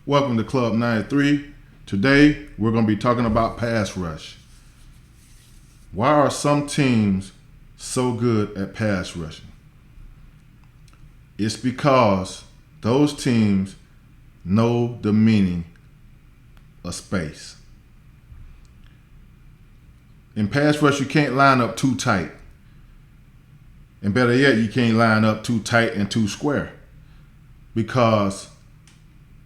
Welcome to Club 93. Today, we're going to be talking about pass rush. Why are some teams so good at pass rushing? It's because those teams know the meaning of space. In pass rush, you can't line up too tight. And better yet, you can't line up too tight and too square. Because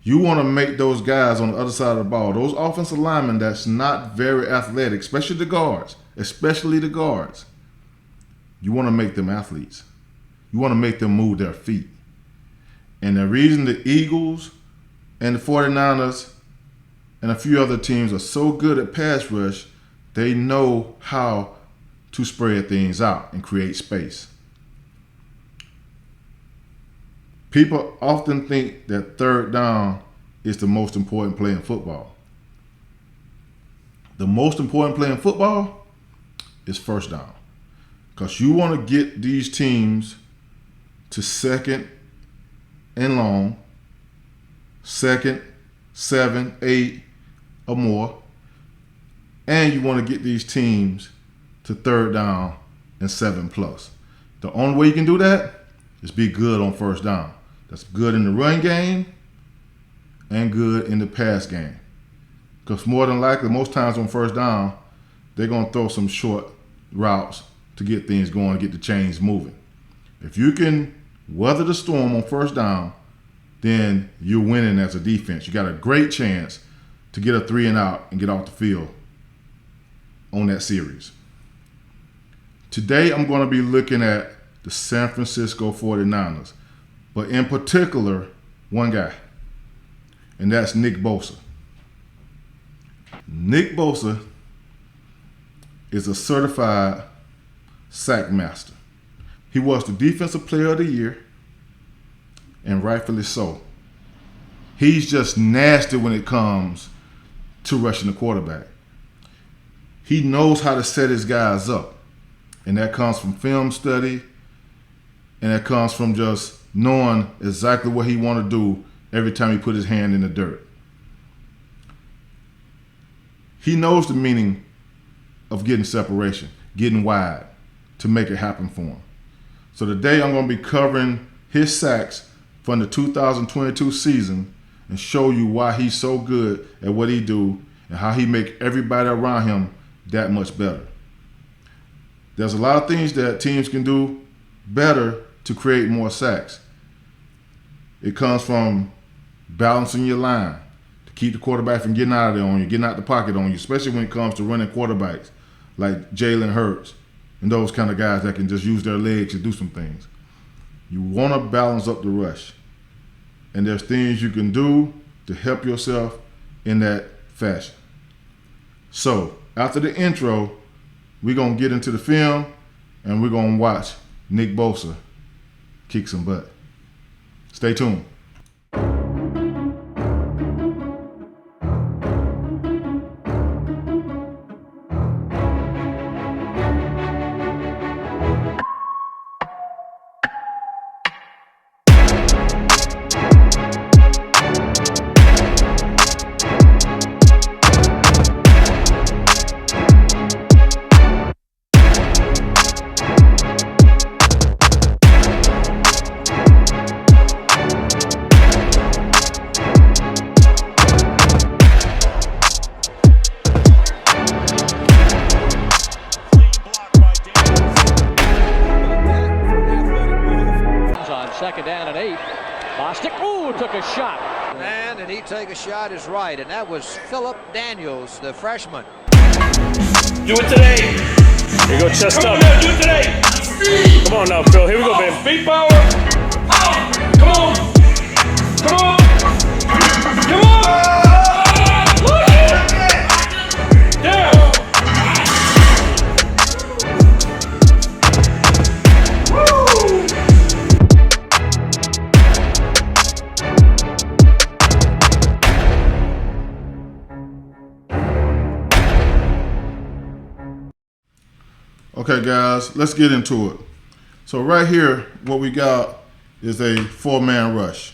you want to make those guys on the other side of the ball, those offensive linemen that's not very athletic, especially the guards, you want to make them athletes. You want to make them move their feet. And the reason the Eagles and the 49ers and a few other teams are so good at pass rush, they know how to spread things out and create space. People often think that third down is the most important play in football. The most important play in football is first down. Because you want to get these teams to second and long, second, 7, 8 or more, and you want to get these teams to third down and 7+. The only way you can do that is be good on first down. That's good in the run game and good in the pass game. Because more than likely, most times on first down, they're going to throw some short routes to get things going, to get the chains moving. If you can weather the storm on first down, then you're winning as a defense. You got a great chance to get a 3 and out and get off the field on that series. Today, I'm going to be looking at the San Francisco 49ers. But in particular, one guy, and that's Nick Bosa. Nick Bosa is a certified sack master. He was the Defensive Player of the Year, and rightfully so. He's just nasty when it comes to rushing the quarterback. He knows how to set his guys up, and that comes from film study, and that comes from just knowing exactly what he want to do every time he put his hand in the dirt. He knows the meaning of getting separation, getting wide to make it happen for him. So today I'm going to be covering his sacks from the 2022 season and show you why he's so good at what he do and how he make everybody around him that much better. There's a lot of things that teams can do better to create more sacks. It comes from balancing your line to keep the quarterback from getting out of there on you, getting out the pocket on you, especially when it comes to running quarterbacks like Jalen Hurts and those kind of guys that can just use their legs to do some things. You want to balance up the rush. And there's things you can do to help yourself in that fashion. So, after the intro, we're going to get into the film and we're going to watch Nick Bosa kick some butt. Stay tuned. Second down and 8. Bostic, took a shot. Man, and he take a shot is right, and that was Phillip Daniels, the freshman. Do it today. Here you go, chest Come up. on now, do it today. Come on now, Phil. Here we go, baby. Feet power. Come on. Come on. Come on. Look it. Down. Okay, guys, let's get into it. So right here, what we got is a four-man rush.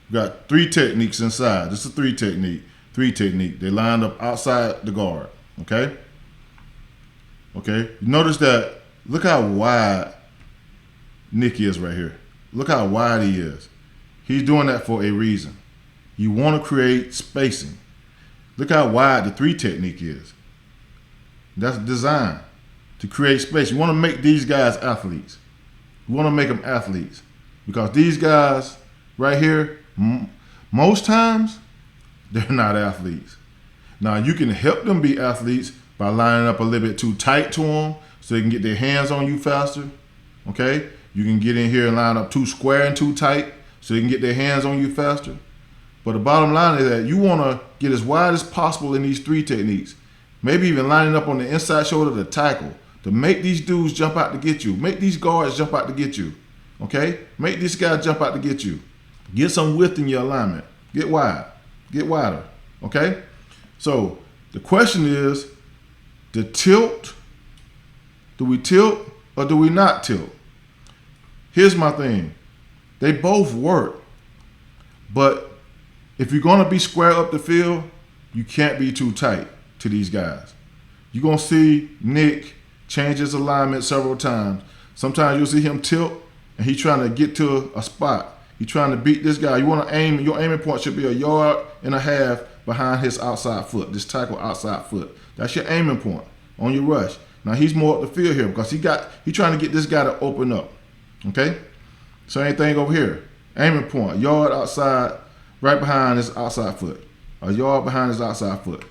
We got 3 techniques inside. This is a 3 technique. 3 technique. They lined up outside the guard. Okay? Okay? You notice that, look how wide Nick is right here. Look how wide he is. He's doing that for a reason. You want to create spacing. Look how wide the 3 technique is. That's designed to create space. You want to make these guys athletes. You want to make them athletes. Because these guys right here, most times, they're not athletes. Now, you can help them be athletes by lining up a little bit too tight to them so they can get their hands on you faster. Okay? You can get in here and line up too square and too tight so they can get their hands on you faster. But the bottom line is that you want to get as wide as possible in these 3 techniques. Maybe even lining up on the inside shoulder to tackle, to make these dudes jump out to get you. Make these guards jump out to get you. Okay? Make this guy jump out to get you. Get some width in your alignment. Get wide. Get wider. Okay? So the question is, the tilt, do we tilt or do we not tilt? Here's my thing. They both work. But if you're going to be square up the field, you can't be too tight to these guys. You're going to see Nick change his alignment several times. Sometimes you'll see him tilt, and he's trying to get to a spot. He's trying to beat this guy. You want to aim, your aiming point should be 1.5 yards behind his outside foot, this tackle outside foot. That's your aiming point on your rush. Now, he's more up the field here because he's trying to get this guy to open up. Okay? Same thing over here. Aiming point, 1 yard outside, right behind his outside foot. 1 yard behind his outside foot.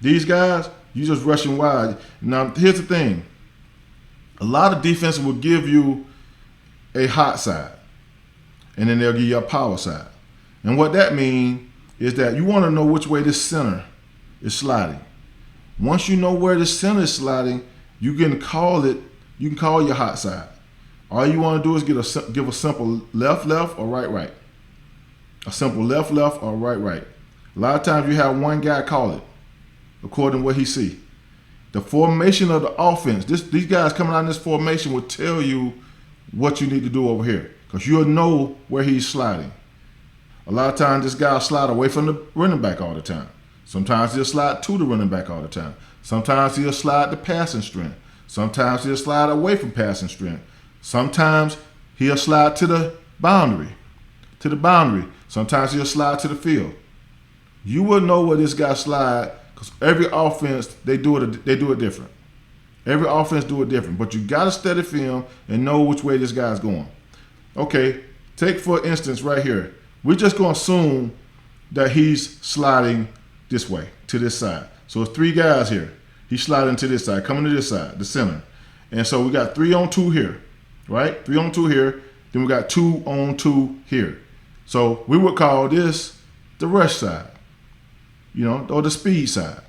These guys, you just rushing wide. Now, here's the thing. A lot of defenses will give you a hot side, and then they'll give you a power side. And what that means is that you want to know which way this center is sliding. Once you know where the center is sliding, you can call it. You can call your hot side. All you want to do is give a simple left, or right. A simple left, or right. A lot of times you have one guy call it according to what he see. The formation of the offense, these guys coming out in this formation will tell you what you need to do over here because you'll know where he's sliding. A lot of times this guy will slide away from the running back all the time. Sometimes he'll slide to the running back all the time. Sometimes he'll slide to passing strength. Sometimes he'll slide away from passing strength. Sometimes he'll slide to the boundary. Sometimes he'll slide to the field. You will know where this guy slide because every offense, they do it different. Every offense do it different. But you got to study film and know which way this guy's going. Okay, take for instance right here. We're just going to assume that he's sliding this way, to this side. So it's 3 guys here. He's sliding to this side, coming to this side, the center. And so we got 3 on 2 here, right? 3 on 2 here. Then we got 2 on 2 here. So we would call this the rush side, or the speed side,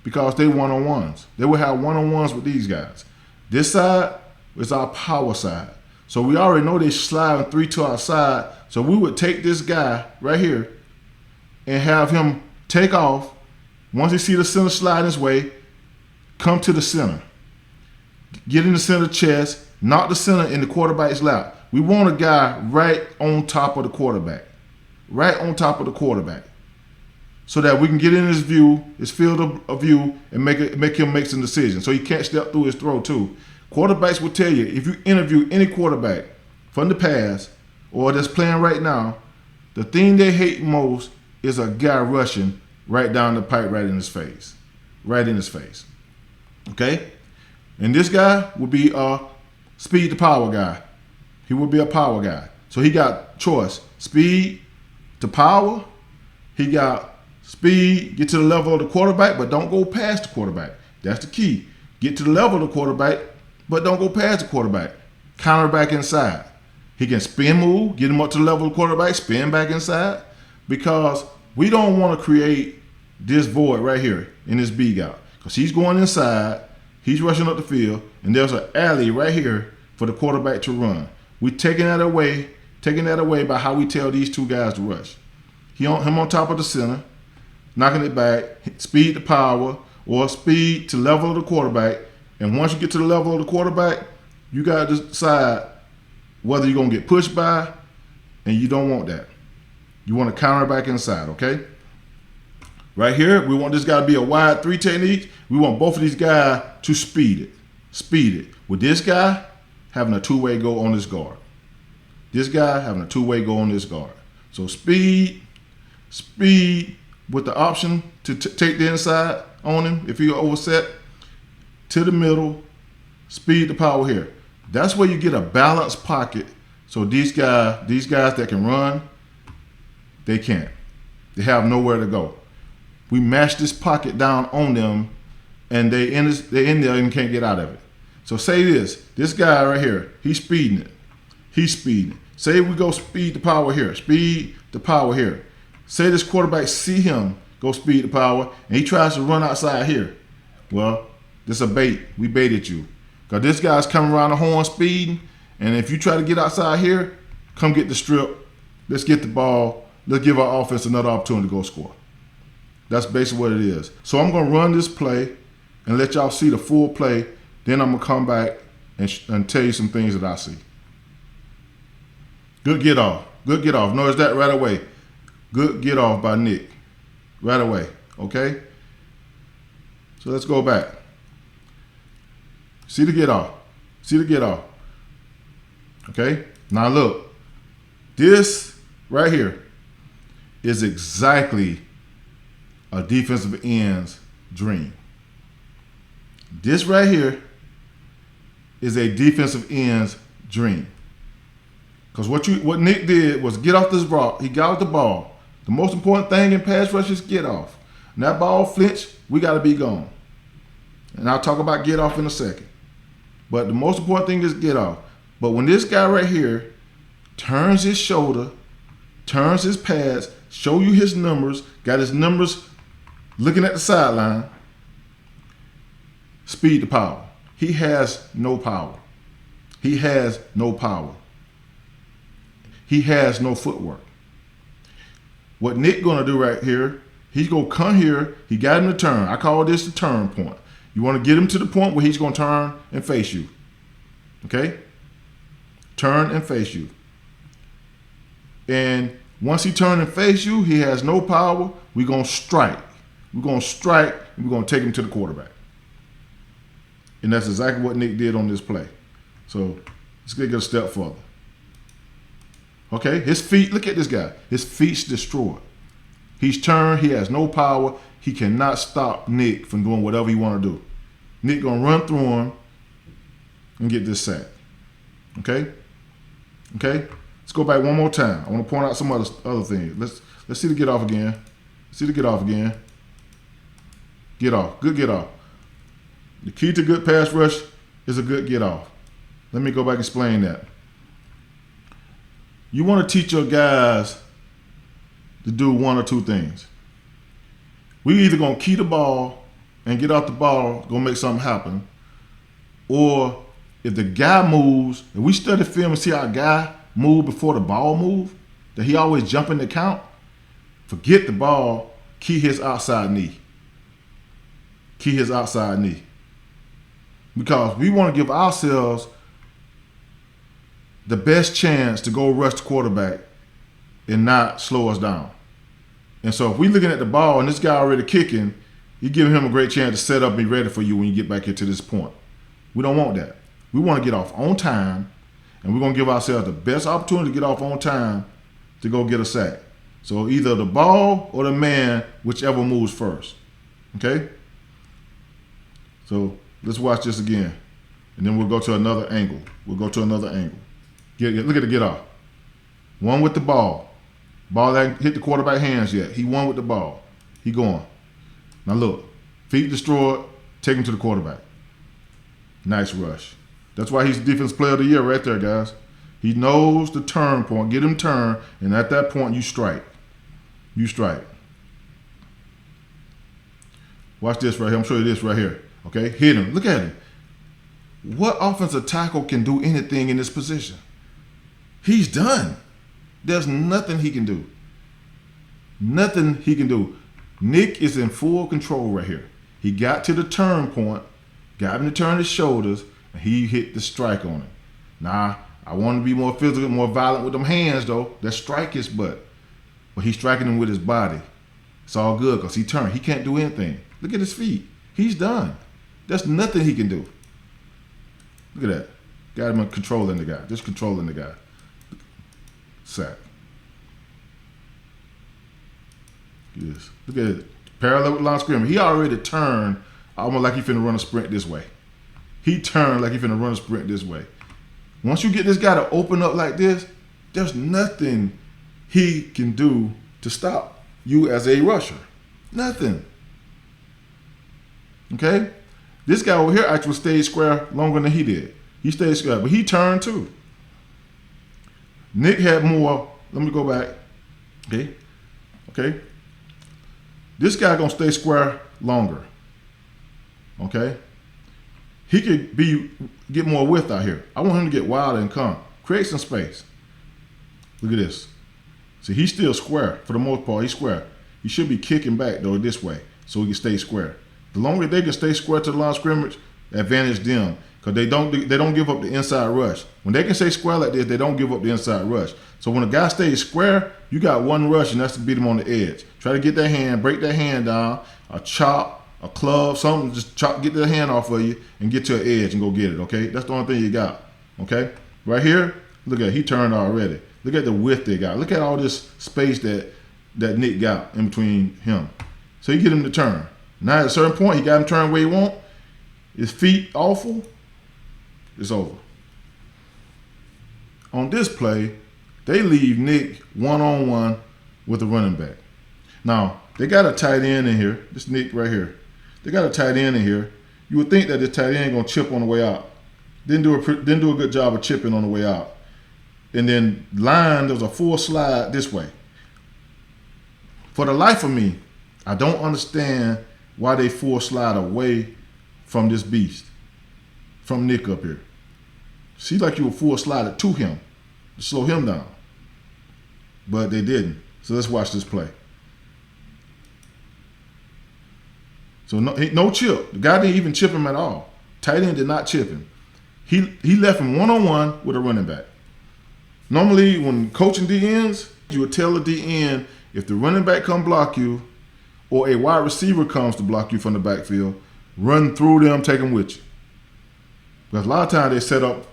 because they one-on-ones. They would have one-on-ones with these guys. This side is our power side. So we already know they're sliding 3 to our side. So we would take this guy right here and have him take off. Once he see the center slide his way, come to the center. Get in the center chest, knock the center in the quarterback's lap. We want a guy right on top of the quarterback. Right on top of the quarterback. So that we can get in his view, his field of view, and make him make some decisions. So he can't step through his throw too. Quarterbacks will tell you, if you interview any quarterback from the past or that's playing right now, the thing they hate most is a guy rushing right down the pipe right in his face. Right in his face. Okay? And this guy would be a speed to power guy. He would be a power guy. So he got choice. Speed to power. He got speed, get to the level of the quarterback, but don't go past the quarterback. That's the key. Get to the level of the quarterback, but don't go past the quarterback. Counter back inside. He can spin move, get him up to the level of the quarterback, spin back inside, because we don't want to create this void right here in this B gap. Because he's going inside, he's rushing up the field, and there's an alley right here for the quarterback to run. We're taking that away by how we tell these 2 guys to rush. Him on top of the center, knocking it back, speed to power, or speed to level of the quarterback. And once you get to the level of the quarterback, you got to decide whether you're going to get pushed by, and you don't want that. You want to counter back inside, okay? Right here, we want this guy to be a wide 3 technique. We want both of these guys to speed it. Speed it. With this guy having a two-way go on this guard. This guy having a two-way go on this guard. So speed with the option to take the inside on him if you overset to the middle. Speed the power here. That's where you get a balanced pocket. So these guys that can run, they can't. They have nowhere to go. We mash this pocket down on them, and they're in there and can't get out of it. So say this guy right here, he's speeding it. He's speeding it. Say we go speed the power here. Speed the power here. Say this quarterback see him go speed the power, and he tries to run outside here. Well, this is a bait. We baited you. Because this guy's coming around the horn speeding, and if you try to get outside here, come get the strip. Let's get the ball. Let's give our offense another opportunity to go score. That's basically what it is. So I'm going to run this play and let y'all see the full play. Then I'm going to come back and tell you some things that I see. Good get off. Good get off. Notice that right away. Good get off by Nick. Right away. Okay? So let's go back. See the get off. See the get off. Okay? Now look. This right here is exactly a defensive end's dream. This right here is a defensive end's dream. Because what Nick did was get off this ball. He got off the ball. The most important thing in pass rush is get off. And that ball flinch, we got to be gone. And I'll talk about get off in a second. But the most important thing is get off. But when this guy right here turns his shoulder, turns his pads, show you his numbers, got his numbers looking at the sideline, speed the power. He has no power. He has no power. He has no footwork. What Nick gonna do right here, he's gonna come here, he got him to turn. I call this the turn point. You wanna get him to the point where he's gonna turn and face you. Okay? Turn and face you. And once he turn and face you, he has no power, we're gonna strike. We're going to strike, and we're going to take him to the quarterback. And that's exactly what Nick did on this play. So let's get a step further. Okay, his feet, look at this guy. His feet's destroyed. He's turned, he has no power. He cannot stop Nick from doing whatever he want to do. Nick going to run through him and get this sack. Okay? Okay? Let's go back one more time. I want to point out some other things. Let's see the get off again. See the get off again. Get off. Good get off. The key to good pass rush is a good get off. Let me go back and explain that. You want to teach your guys to do one or two things. We either going to key the ball and get off the ball, going to make something happen, or if the guy moves, if we study film and see how a guy move before the ball move, that he always jump in the count, forget the ball, key his outside knee. Key his outside knee. Because we want to give ourselves the best chance to go rush the quarterback and not slow us down. And so if we're looking at the ball and this guy already kicking, you're giving him a great chance to set up and be ready for you when you get back here to this point. We don't want that. We want to get off on time, and we're going to give ourselves the best opportunity to get off on time to go get a sack. So either the ball or the man, whichever moves first. Okay? So let's watch this again. And then we'll go to another angle. We'll go to another angle. Look at the get off. One with the ball. Ball that hit the quarterback hands yet. He won with the ball. He going. Now look. Feet destroyed. Take him to the quarterback. Nice rush. That's why he's Defensive Player of the Year right there, guys. He knows the turn point. Get him turned. And at that point, you strike. You strike. Watch this right here. I'm showing you this right here. Okay, hit him. Look at him. What offensive tackle can do anything in this position? He's done. There's nothing he can do. Nothing he can do. Nick is in full control right here. He got to the turn point, got him to turn his shoulders, and he hit the strike on him. Now, I want to be more physical, more violent with them hands, though. That strike his butt. but he's striking him with his body. It's all good because he turned. He can't do anything. Look at his feet. He's done. There's nothing he can do. Look at that. Got him controlling the guy. Just controlling the guy. Sack. Yes. Look at it. Parallel with line of scrimmage. He already turned almost like he finna run a sprint this way. He turned like he finna run a sprint this way. Once you get this guy to open up like this, there's nothing he can do to stop you as a rusher. Nothing. Okay? This guy over here actually stayed square longer than he did. He stayed square, but he turned too. Nick had more. Let me go back. Okay? Okay? This guy gonna stay square longer. Okay? He could get more width out here. I want him to get wild and come. Create some space. Look at this. See, he's still square. For the most part, he's square. He should be kicking back, though, this way, so he can stay square. The longer they can stay square to the line of scrimmage, advantage them. Because they don't give up the inside rush. When they can stay square like this, they don't give up the inside rush. So when a guy stays square, you got one rush, and that's to beat him on the edge. Try to get that hand, break that hand down, a chop, a club, something, just chop, get that hand off of you and get to an edge and go get it, okay? That's the only thing you got, okay? Right here, look at it. He turned already. Look at the width they got. Look at all this space that Nick got in between him. So you get him to turn. Now at a certain point, he got him turned where he want. His feet awful. It's over. On this play, they leave Nick one-on-one with the running back. Now, they got a tight end in here. This Nick right here. They got a tight end in here. You would think that this tight end going to chip on the way out. Didn't do a good job of chipping on the way out. And then line, there was a full slide this way. For the life of me, I don't understand why they full slide away from this beast, from Nick up here. See, like you were full slided to him to slow him down. But they didn't. So let's watch this play. So no chip. The guy didn't even chip him at all. Tight end did not chip him. He left him one-on-one with a running back. Normally, when coaching DNs, you would tell the DN if the running back come block you or a wide receiver comes to block you from the backfield, run through them, take them with you. Because a lot of times they set up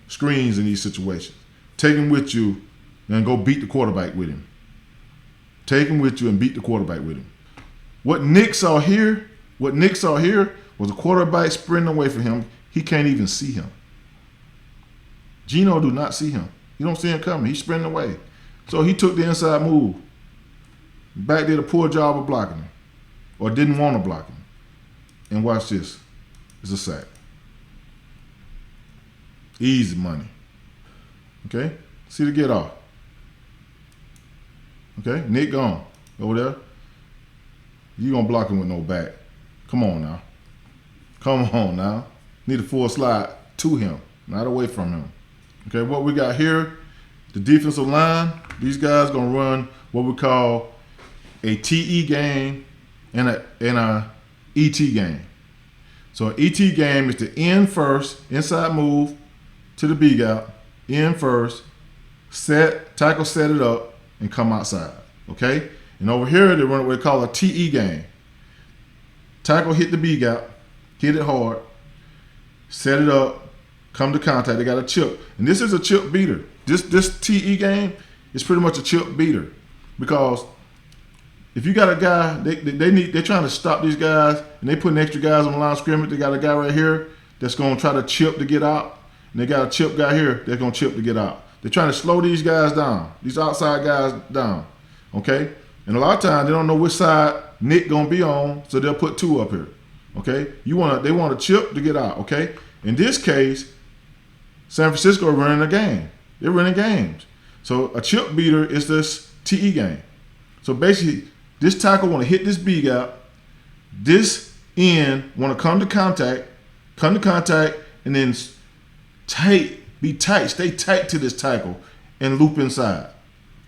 screens in these situations. Take him with you and go beat the quarterback with him. Take him with you and beat the quarterback with him. What Nick saw here was a quarterback sprinting away from him. He can't even see him. Geno do not see him. You don't see him coming. He's sprinting away. So he took the inside move. Back did a poor job of blocking him. Or didn't want to block him. And watch this. It's a sack. Easy money. Okay? See the get off. Okay? Nick gone. Over there. You gonna block him with no back. Come on now. Come on now. Need a full slide to him, not away from him. Okay, what we got here, the defensive line, these guys gonna run what we call a TE game and a ET game. So an ET game is the end first, inside move to the B gap, in first, tackle set it up, and come outside. Okay? And over here they run what we call a TE game. Tackle hit the B gap, hit it hard, set it up, come to contact. They got a chip. And this is a chip beater. This TE game is pretty much a chip beater. Because if you got a guy, they're trying to stop these guys, and they putting extra guys on the line of scrimmage. They got a guy right here that's going to try to chip to get out. And they got a chip guy here that's going to chip to get out. They're trying to slow these guys down, these outside guys down. Okay? And a lot of times they don't know which side Nick going to be on, so they'll put two up here. Okay? They want a chip to get out. Okay? In this case, San Francisco running a game. They're running games. So a chip beater is this TE game. So basically, this tackle want to hit this B gap. This end want to come to contact, and then be tight, stay tight to this tackle and loop inside.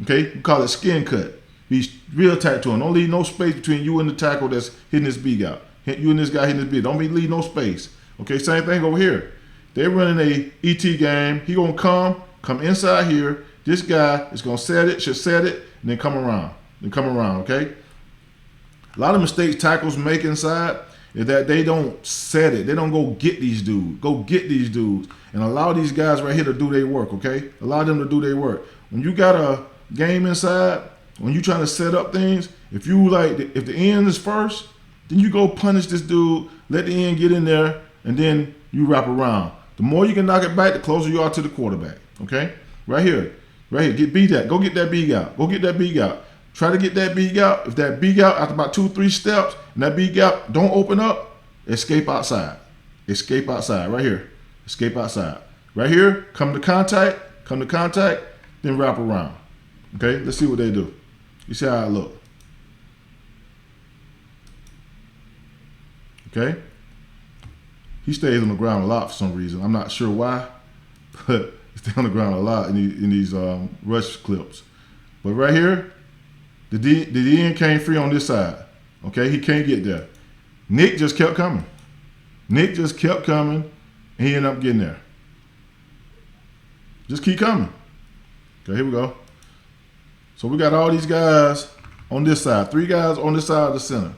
Okay? We call it skin cut. Be real tight to him. Don't leave no space between you and the tackle that's hitting this B gap. You and this guy hitting this B. Don't leave no space. Okay? Same thing over here. They're running a ET game. He gonna come inside here, This guy is going to set it, should set it, and then come around. Okay? A lot of mistakes tackles make inside is that they don't set it. They don't go get these dudes. And allow these guys right here to do their work, okay? Allow them to do their work. When you got a game inside, when you're trying to set up things, if the end is first, then you go punish this dude, let the end get in there, and then you wrap around. The more you can knock it back, the closer you are to the quarterback, okay? Right here, get beat that. Go get that big out. Try to get that big out. If that big out after about 2-3 steps, and that big out don't open up, escape outside. Right here. Escape outside. Right here, come to contact, then wrap around. Okay, let's see what they do. You see how it look. Okay? He stays on the ground a lot for some reason. I'm not sure why, but he stays on the ground a lot in these rush clips. But right here, the end came free on this side. Okay, he can't get there. Nick just kept coming. And he ended up getting there. Just keep coming. Okay, here we go. So we got all these guys on this side. 3 guys on this side of the center.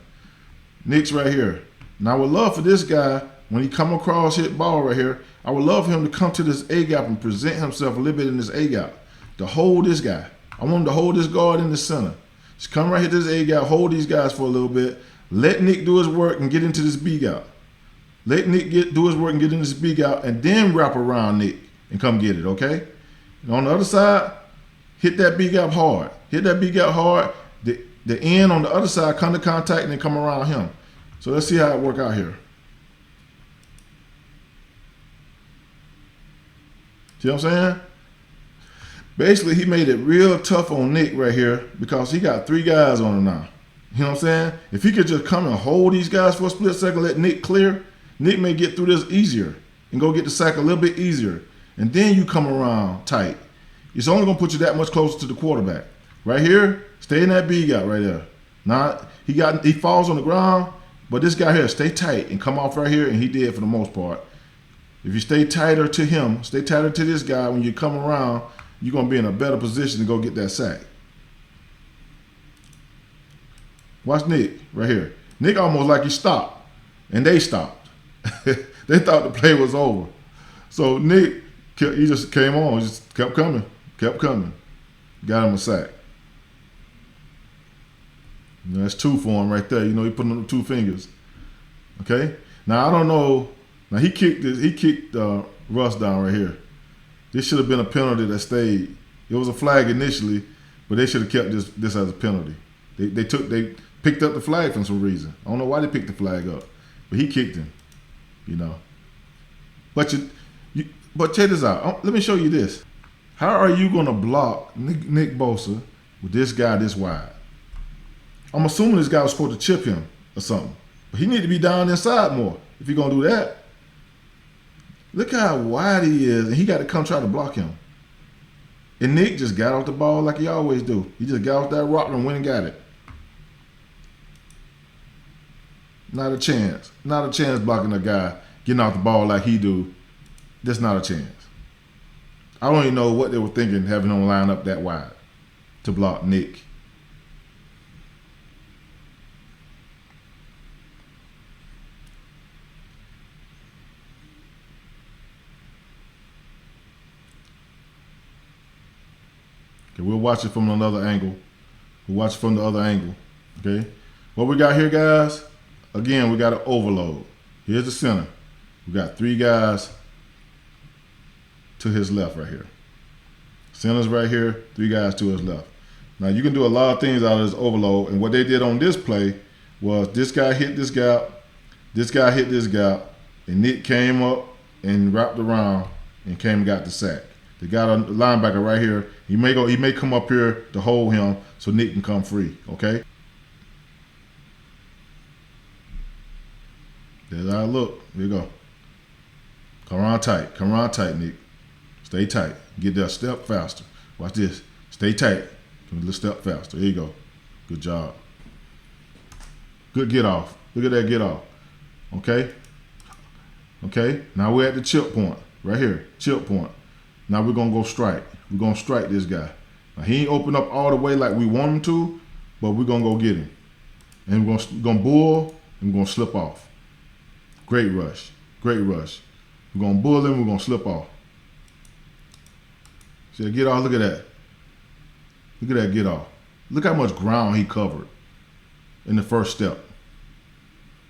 Nick's right here. Now I would love for this guy, when he come across hit ball right here, I would love him to come to this A-gap and present himself a little bit in this A-gap. To hold this guy. I want him to hold this guard in the center. Just come right here to this A-gap, hold these guys for a little bit. Let Nick do his work and get into this B-gap. Let Nick do his work and get into this B-gap, and then wrap around Nick and come get it, okay? And on the other side, hit that B-gap hard. The end on the other side come to contact and then come around him. So let's see how it work out here. See what I'm saying? Basically, he made it real tough on Nick right here because he got 3 guys on him now. You know what I'm saying? If he could just come and hold these guys for a split second, let Nick clear, Nick may get through this easier and go get the sack a little bit easier. And then you come around tight. It's only going to put you that much closer to the quarterback. Right here, stay in that B gap right there. Now, he falls on the ground, but this guy here, stay tight and come off right here, and he did for the most part. If you stay tighter to him, stay tighter to this guy, when you come around, you're going to be in a better position to go get that sack. Watch Nick right here. Nick almost like he stopped, and they stopped. They thought the play was over. So Nick, he just came on, just kept coming. Got him a sack. You know, that's 2 for him right there. You know, he put on 2 fingers. Okay? Now, I don't know. Now, he kicked Russ down right here. This should have been a penalty that stayed. It was a flag initially, but they should have kept this as a penalty. They picked up the flag for some reason. I don't know why they picked the flag up, but he kicked him. You know. But check this out. Let me show you this. How are you going to block Nick Bosa with this guy this wide? I'm assuming this guy was supposed to chip him or something. But he need to be down inside more if you're going to do that. Look how wide he is, and he got to come try to block him. And Nick just got off the ball like he always do. He just got off that rock and went and got it. Not a chance. Not a chance blocking a guy getting off the ball like he do. That's not a chance. I don't even know what they were thinking having him line up that wide to block Nick. Okay, we'll watch it from another angle. We'll watch it from the other angle. Okay? What we got here, guys? Again, we got an overload. Here's the center. We got 3 guys to his left right here. Center's right here, 3 guys to his left. Now, you can do a lot of things out of this overload, and what they did on this play was this guy hit this gap, and Nick came up and wrapped around and came and got the sack. They got a linebacker right here. He may come up here to hold him so Nick can come free, okay? There's how it look. Here you go. Come around tight, Nick. Stay tight. Get there a step faster. Watch this. Stay tight. Come a little step faster. There you go. Good job. Good get off. Look at that get off. Okay? Okay? Now we're at the chip point. Right here. Chip point. Now we're going to go strike. We're going to strike this guy. Now, he ain't open up all the way like we want him to, but we're going to go get him. And we're going to bull, and we're going to slip off. Great rush. Great rush. We're going to bull him, we're going to slip off. See, get off, look at that. Look at that get off. Look how much ground he covered in the first step.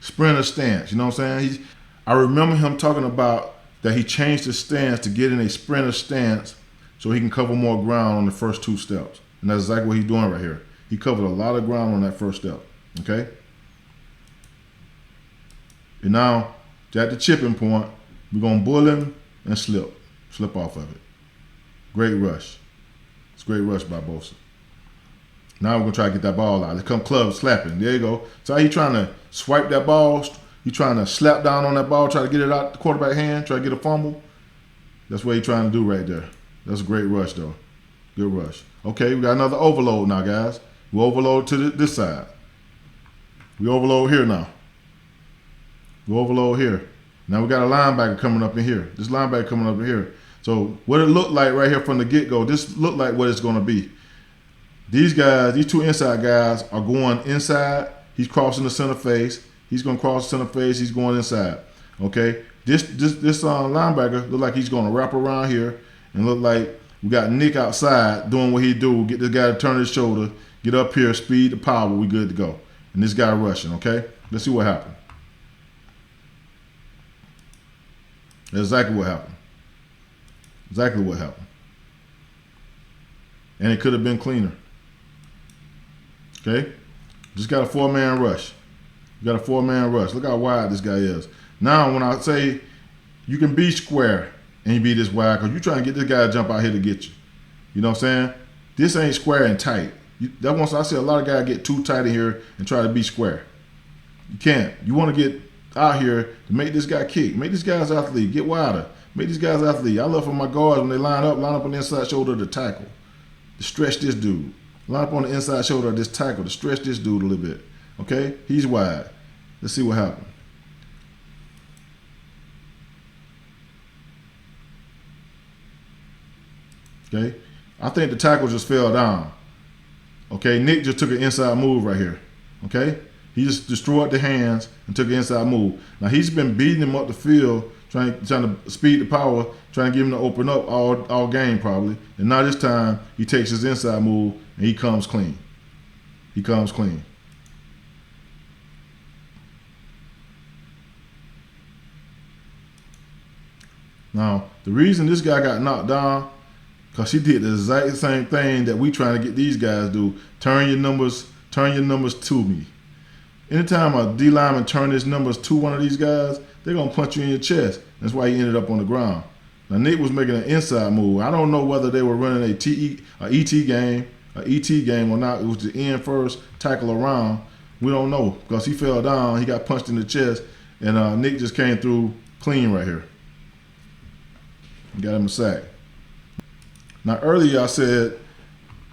Sprinter stance, you know what I'm saying? I remember him talking about that he changed his stance to get in a sprinter stance so he can cover more ground on the first 2 steps. And that's exactly what he's doing right here. He covered a lot of ground on that first step, okay? And now, at the chipping point, we're going to bull him and slip off of it. Great rush. It's a great rush by Bosa. Now we're going to try to get that ball out. Let's come club slapping. There you go. So he trying to swipe that ball. He trying to slap down on that ball, try to get it out the quarterback hand, try to get a fumble. That's what he's trying to do right there. That's a great rush, though. Good rush. Okay, we got another overload now, guys. We overload to this side. We overload here now. We overload here. Now we got a linebacker coming up in here. This linebacker coming up in here. So what it looked like right here from the get-go, this looked like what it's going to be. These guys, these 2 inside guys are going inside. He's crossing the center face. He's going to cross the center face. He's going inside. Okay? This linebacker look like he's going to wrap around here and look like we got Nick outside doing what he do. Get this guy to turn his shoulder, get up here, speed the power. We good to go. And this guy rushing, okay? Let's see what happened. That's exactly what happened. Exactly what happened. And it could have been cleaner. Okay? Just got a 4-man rush. You got a 4-man rush. Look how wide this guy is. Now, when I say you can be square and you be this wide, because you're trying to get this guy to jump out here to get you. You know what I'm saying? This ain't square and tight. I see a lot of guys get too tight in here and try to be square. You can't. You want to get out here to make this guy kick. Make these guys athlete. Get wider. Make these guys athlete. I love for my guards when they line up on the inside shoulder to tackle. To stretch this dude. Line up on the inside shoulder of this tackle to stretch this dude a little bit. Okay? He's wide. Let's see what happened. Okay? I think the tackle just fell down. Okay? Nick just took an inside move right here. Okay? He just destroyed the hands and took an inside move. Now, he's been beating him up the field, trying to speed the power, trying to get him to open up all game probably. And now this time, he takes his inside move and he comes clean. He comes clean. Now, the reason this guy got knocked down, because he did the exact same thing that we trying to get these guys to do. Turn your numbers to me. Anytime a D lineman turn his numbers to one of these guys, they're going to punch you in your chest. That's why he ended up on the ground. Now, Nick was making an inside move. I don't know whether they were running a ET game or not. It was the end first, tackle around. We don't know because he fell down. He got punched in the chest, and Nick just came through clean right here. Got him a sack. Now, earlier I said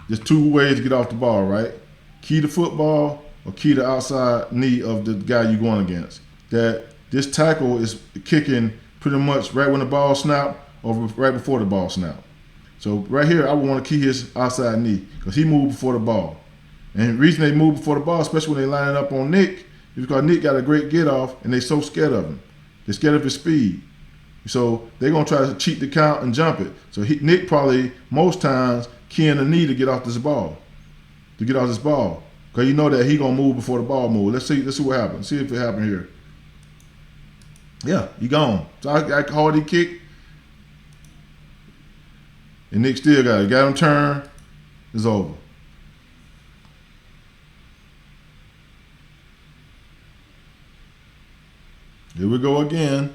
there's 2 ways to get off the ball, right? Key to football or key to outside knee of the guy you're going against. That this tackle is kicking pretty much right when the ball snap or right before the ball snap. So right here, I would want to key his outside knee because he moved before the ball. And the reason they move before the ball, especially when they line it up on Nick, is because Nick got a great get off and they're so scared of him. They're scared of his speed. So they're going to try to cheat the count and jump it. So Nick probably most times keying the knee to get off this ball. Because you know that he going to move before the ball moves. Let's see what happens. See if it happened here. Yeah, he gone. So I hard he kicked. And Nick still got it. Got him turned. It's over. Here we go again.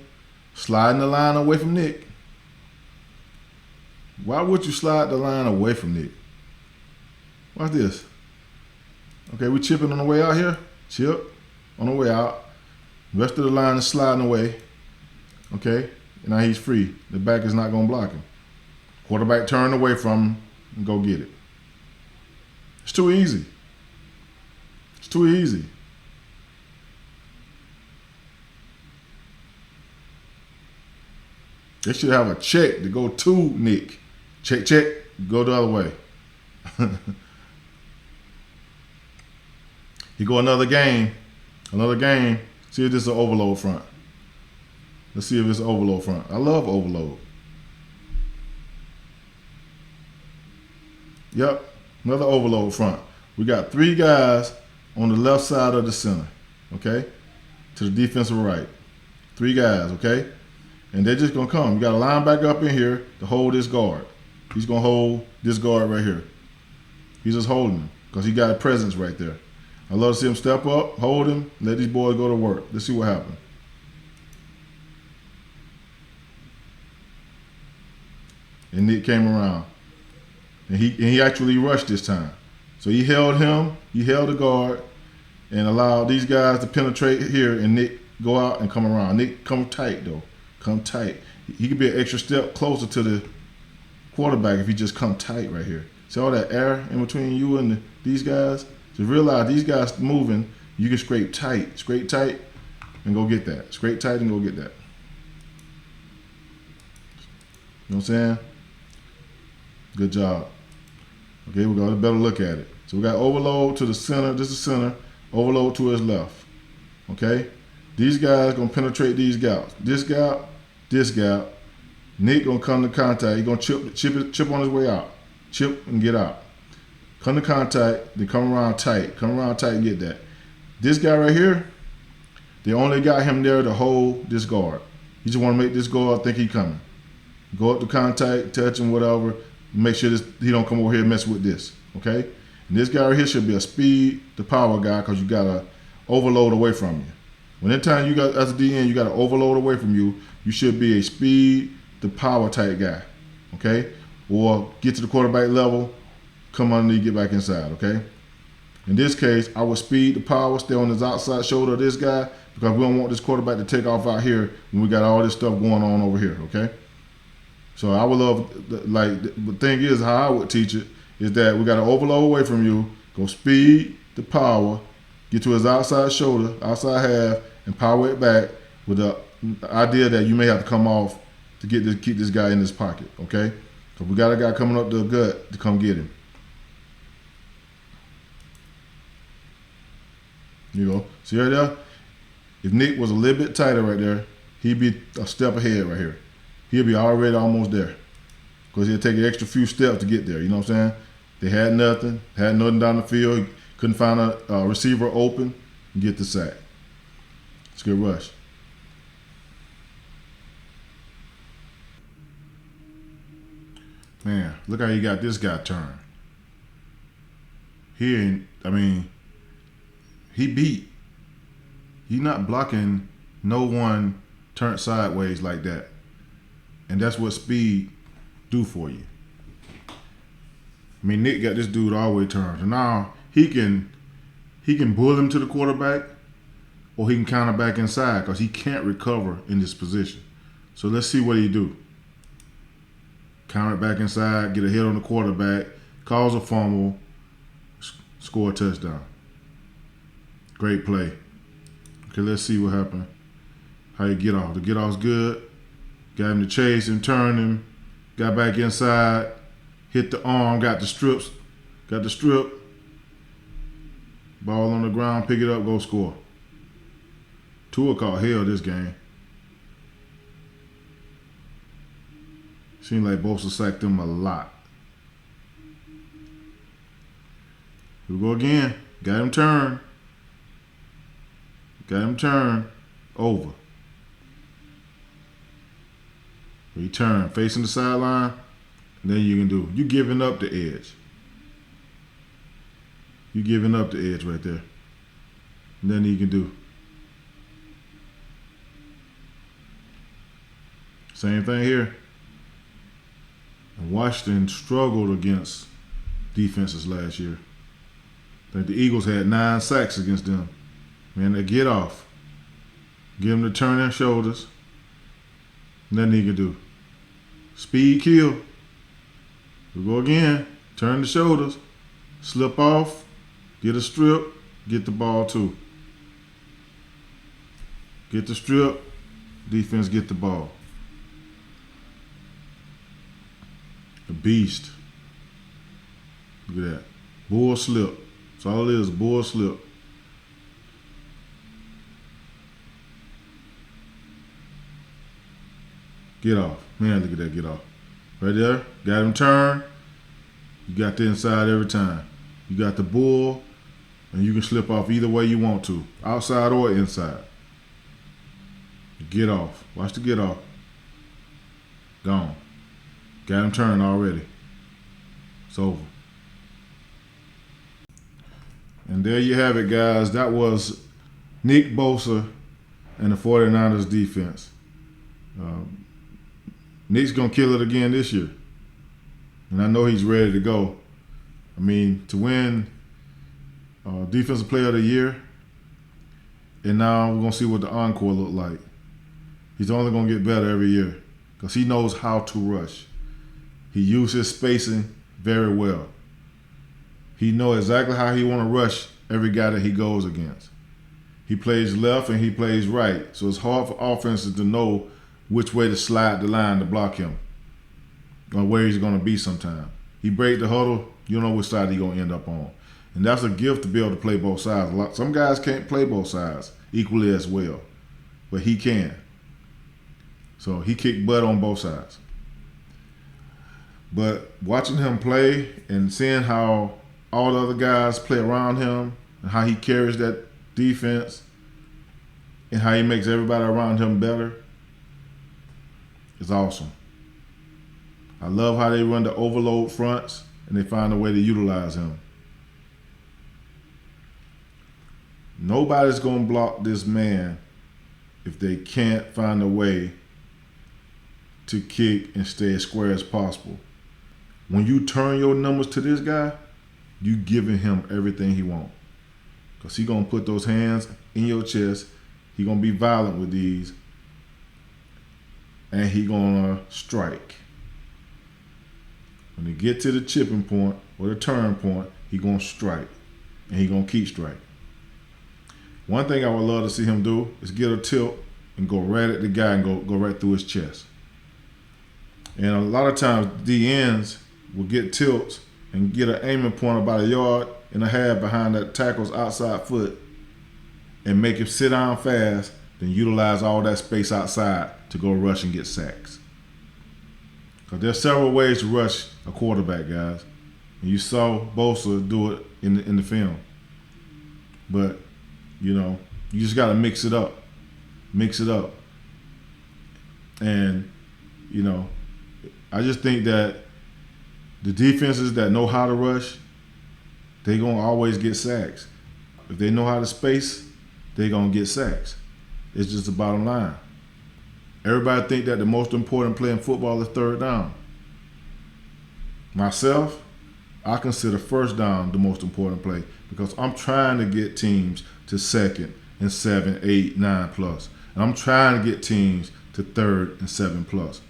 Sliding the line away from Nick. Why would you slide the line away from Nick? Watch this. Okay, we chipping on the way out here. Chip on the way out. The rest of the line is sliding away. Okay, and now he's free. The back is not going to block him. Quarterback turn away from him and go get it. It's too easy. It's too easy. They should have a check to go to Nick. Check, check. Go the other way. You go another game. See if this is an overload front. Let's see if it's an overload front. I love overload. Yep, another overload front. We got 3 guys on the left side of the center, okay? To the defensive right. 3 guys, okay? And they're just going to come. You got a linebacker up in here to hold this guard. He's going to hold this guard right here. He's just holding him because he got a presence right there. I love to see him step up, hold him, let these boys go to work. Let's see what happens. And Nick came around. And he actually rushed this time. So he held him, he held the guard, and allowed these guys to penetrate here, and Nick go out and come around. Nick come tight though. Come tight. He could be an extra step closer to the quarterback if he just come tight right here. See all that air in between you and these guys? To realize these guys moving, you can scrape tight, and go get that. Scrape tight and go get that. You know what I'm saying? Good job. Okay, we got a better look at it. So we got overload to the center. This is center. Overload to his left. Okay? These guys gonna penetrate these gaps. This gap. Nick gonna come to contact. He gonna chip on his way out. Chip and get out. Come to contact. Then come around tight. Come around tight and get that. This guy right here, they only got him there to hold this guard. You just want to make this guard think he coming. Go up to contact, touch him, whatever. Make sure he don't come over here and mess with this, okay? And this guy right here should be a speed to power guy because you got to overload away from you. When anytime you got, as a DN, you got to overload away from you, you should be a speed to power type guy, okay? Or get to the quarterback level, come underneath, get back inside, okay? In this case, I would speed to power, stay on his outside shoulder of this guy because we don't want this quarterback to take off out here when we got all this stuff going on over here, okay? So I would love, the thing is, how I would teach it is that we got to overload away from you, go speed to power, get to his outside shoulder, outside half, and power it back with the idea that you may have to come off to keep this guy in his pocket, okay? So we got a guy coming up the gut to come get him. You know, see right there? If Nick was a little bit tighter right there, he'd be a step ahead right here. He'll be already almost there because he'll take an extra few steps to get there. You know what I'm saying? They had nothing down the field. Couldn't find a receiver open and get the sack. It's a good rush. Man, look how you got this guy turned. He beat. He's not blocking no one turned sideways like that. And that's what speed do for you. I mean, Nick got this dude all the way turned. And now he can bull him to the quarterback or he can counter back inside because he can't recover in this position. So let's see what he do. Counter back inside, get a hit on the quarterback, cause a fumble, score a touchdown. Great play. Okay, let's see what happened. How you get off. The get off's good. Got him to chase him, turn him, got back inside, hit the arm, got the strip. Ball on the ground, pick it up, go score. Tua caught hell this game. Seemed like Bosa sacked him a lot. Here we go again. Got him turn. Over. You turn, facing the sideline, and then you can do. You giving up the edge. You giving up the edge right there. And then you can do. Same thing here. And Washington struggled against defenses last year. I think the Eagles had 9 sacks against them. Man, they get off. Give them to turn their shoulders. Nothing he can do. Speed kill. We go again. Turn the shoulders. Slip off. Get a strip. Get the ball too. Get the strip. Defense get the ball. The beast. Look at that. Bull slip. That's all it is, bull slip. Get off. Man, look at that, get off. Right there, got him turned. You got the inside every time. You got the bull, and you can slip off either way you want to, outside or inside. Get off. Watch the get off. Gone. Got him turned already. It's over. And there you have it, guys. That was Nick Bosa and the 49ers defense. Nick's going to kill it again this year. And I know he's ready to go. I mean, to win Defensive Player of the Year, and now we're going to see what the encore look like. He's only going to get better every year because he knows how to rush. He uses spacing very well. He knows exactly how he want to rush every guy that he goes against. He plays left and he plays right, so it's hard for offenses to know which way to slide the line to block him or where he's going to be sometime. He break the huddle, you don't know which side he's going to end up on. And that's a gift to be able to play both sides. Some guys can't play both sides equally as well, but he can. So he kicked butt on both sides. But watching him play and seeing how all the other guys play around him and how he carries that defense and how he makes everybody around him better, it's awesome. I love how they run the overload fronts and they find a way to utilize him. Nobody's going to block this man if they can't find a way to kick and stay as square as possible. When you turn your numbers to this guy, you giving him everything he wants. Because he's going to put those hands in your chest. He's going to be violent with these. And he's going to strike. When they get to the chipping point or the turn point, he's going to strike. And he's going to keep striking. One thing I would love to see him do is get a tilt and go right at the guy and go right through his chest. And a lot of times, the ends will get tilts and get an aiming point about 1.5 yards behind that tackle's outside foot and make him sit down fast, then utilize all that space outside to go rush and get sacks. Because there's several ways to rush a quarterback, guys. And you saw Bosa do it in the film. But, you know, you just got to mix it up. Mix it up. And, you know, I just think that the defenses that know how to rush, they're going to always get sacks. If they know how to space, they're going to get sacks. It's just the bottom line. Everybody think that the most important play in football is third down. Myself, I consider first down the most important play because I'm trying to get teams to second and 7, 8, 9 plus. And I'm trying to get teams to third and 7 plus.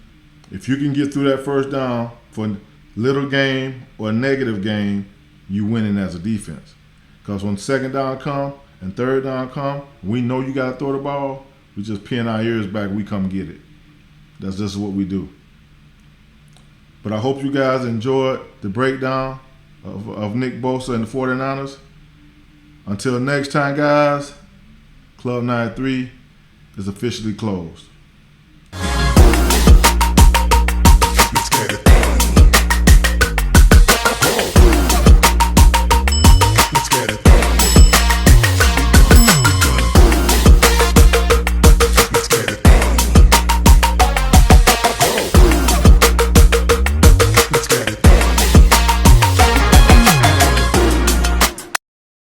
If you can get through that first down for a little game or a negative game, you winning as a defense. Because when second down come and third down come, we know you got to throw the ball. We just pin our ears back, we come get it. That's just what we do. But I hope you guys enjoyed the breakdown of Nick Bosa and the 49ers. Until next time, guys, Club 93 is officially closed.